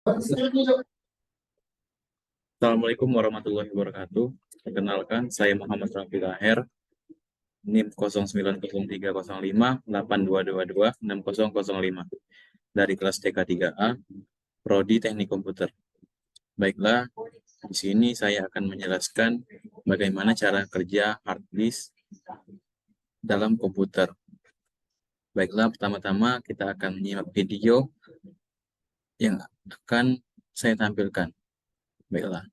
Assalamualaikum warahmatullahi wabarakatuh. Perkenalkan, saya Muhammad Rafi Taher, NIM 09030582226005 dari kelas TK3A, Prodi Teknik Komputer. Baiklah, di sini saya akan menjelaskan bagaimana cara kerja hard disk dalam komputer. Baiklah, pertama-tama kita akan menyimak video yang akan saya tampilkan. Baiklah.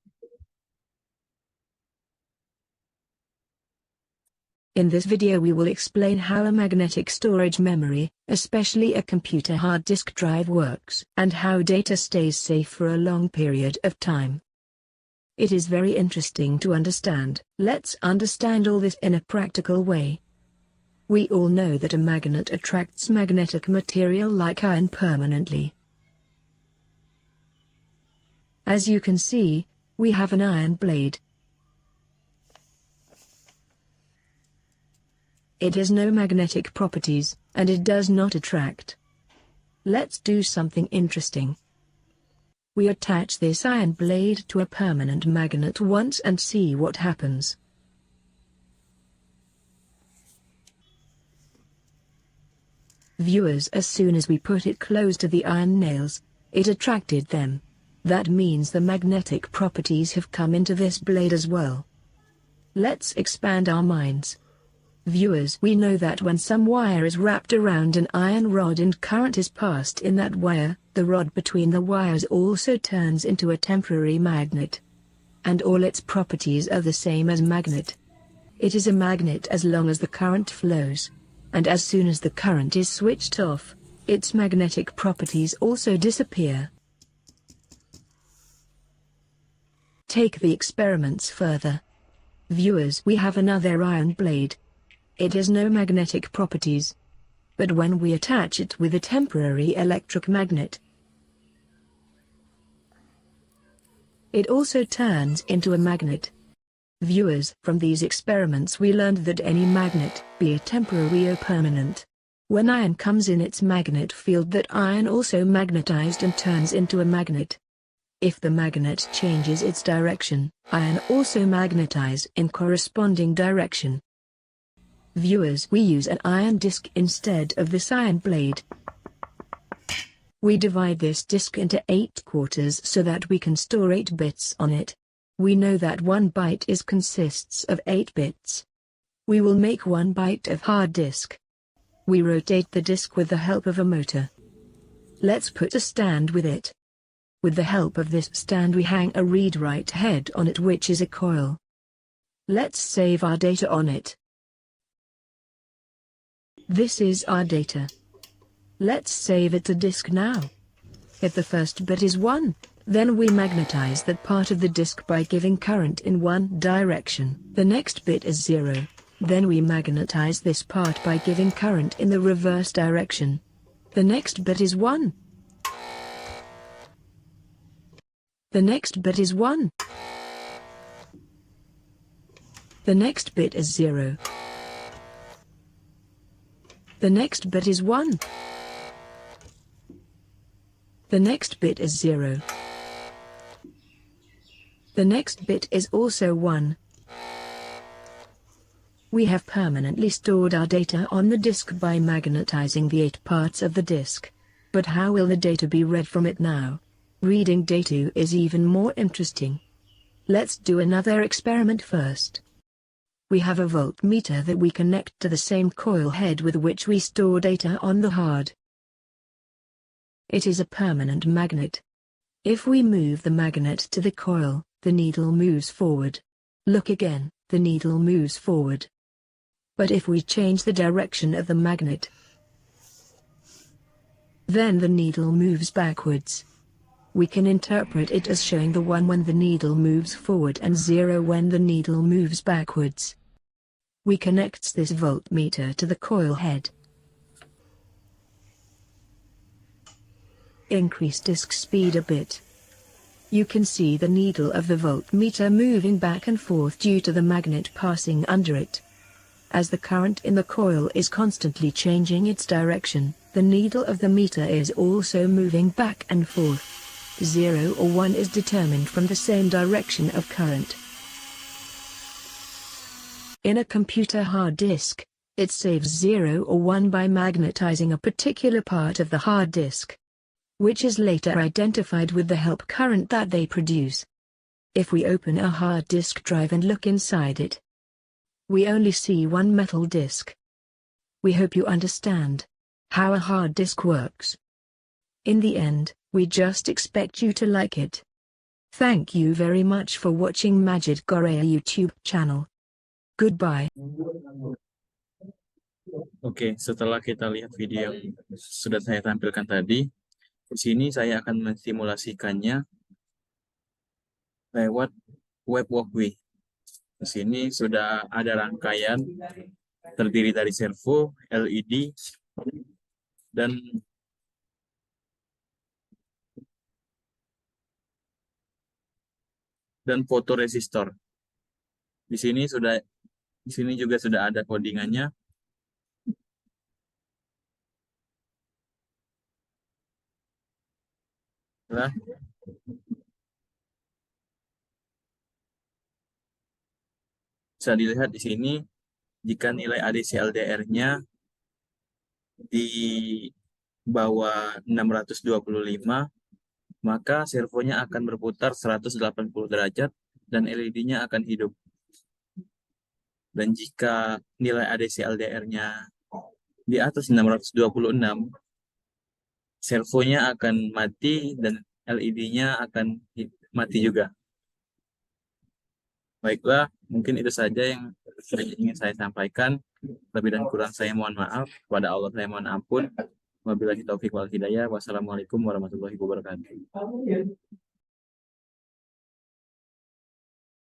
In this video we will explain how a magnetic storage memory, especially a computer hard disk drive works, and how data stays safe for a long period of time. It is very interesting to understand. Let's understand all this in a practical way. We all know that a magnet attracts magnetic material like iron permanently. As you can see, we have an iron blade. It has no magnetic properties, and it does not attract. Let's do something interesting. We attach this iron blade to a permanent magnet once and see what happens. Viewers, as soon as we put it close to the iron nails, it attracted them. That means the magnetic properties have come into this blade as well. Let's expand our minds. Viewers, we know that when some wire is wrapped around an iron rod and current is passed in that wire, the rod between the wires also turns into a temporary magnet. And all its properties are the same as magnet. It is a magnet as long as the current flows. And as soon as the current is switched off, its magnetic properties also disappear. Take the experiments further. Viewers, we have another iron blade. It has no magnetic properties. But when we attach it with a temporary electric magnet, it also turns into a magnet. Viewers, from these experiments we learned that any magnet, be it temporary or permanent, when iron comes in its magnet field, that iron also magnetized and turns into a magnet. If the magnet changes its direction, iron also magnetize in corresponding direction. Viewers, we use an iron disc instead of this iron blade. We divide this disc into 8 quarters so that we can store 8 bits on it. We know that 1 byte consists of 8 bits. We will make 1 byte of hard disk. We rotate the disc with the help of a motor. Let's put a stand with it. With the help of this stand we hang a read-write head on it, which is a coil. Let's save our data on it. This is our data. Let's save it to disk now. If the first bit is 1, then we magnetize that part of the disk by giving current in one direction. The next bit is 0. Then we magnetize this part by giving current in the reverse direction. The next bit is 1. The next bit is 1. The next bit is 0. The next bit is 1. The next bit is 0. The next bit is also 1. We have permanently stored our data on the disk by magnetizing the 8 parts of the disk. But how will the data be read from it now? Reading data is even more interesting. Let's do another experiment first. We have a voltmeter that we connect to the same coil head with which we store data on the hard. It is a permanent magnet. If we move the magnet to the coil, the needle moves forward. Look again, the needle moves forward. But if we change the direction of the magnet, then the needle moves backwards. We can interpret it as showing the 1 when the needle moves forward and 0 when the needle moves backwards. We connect this voltmeter to the coil head. Increase disk speed a bit. You can see the needle of the voltmeter moving back and forth due to the magnet passing under it. As the current in the coil is constantly changing its direction, the needle of the meter is also moving back and forth. 0 or 1 is determined from the same direction of current. In a computer hard disk, it saves 0 or 1 by magnetizing a particular part of the hard disk, which is later identified with the help current that they produce. If we open a hard disk drive and look inside it, we only see one metal disk. We hope you understand how a hard disk works. In the end, we just expect you to like it. Thank you very much for watching Majid Korea YouTube channel. Goodbye. Oke, setelah kita lihat video yang sudah saya tampilkan tadi, di sini saya akan mensimulasikannya lewat web walkway. Di sini sudah ada rangkaian terdiri dari servo, LED, dan fotoresistor. Di sini juga sudah ada codingannya. Nah, bisa dilihat di sini jika nilai ADC LDR-nya di bawah 625, maka servonya akan berputar 180 derajat dan LED-nya akan hidup. Dan jika nilai ADC LDR-nya di atas 626, servonya akan mati dan LED-nya akan mati juga. Baiklah, mungkin itu saja yang ingin saya sampaikan. Lebih dan kurang saya mohon maaf. Kepada Allah saya mohon ampun. Wabillahi taufiq wal hidayah. Wassalamualaikum warahmatullahi wabarakatuh.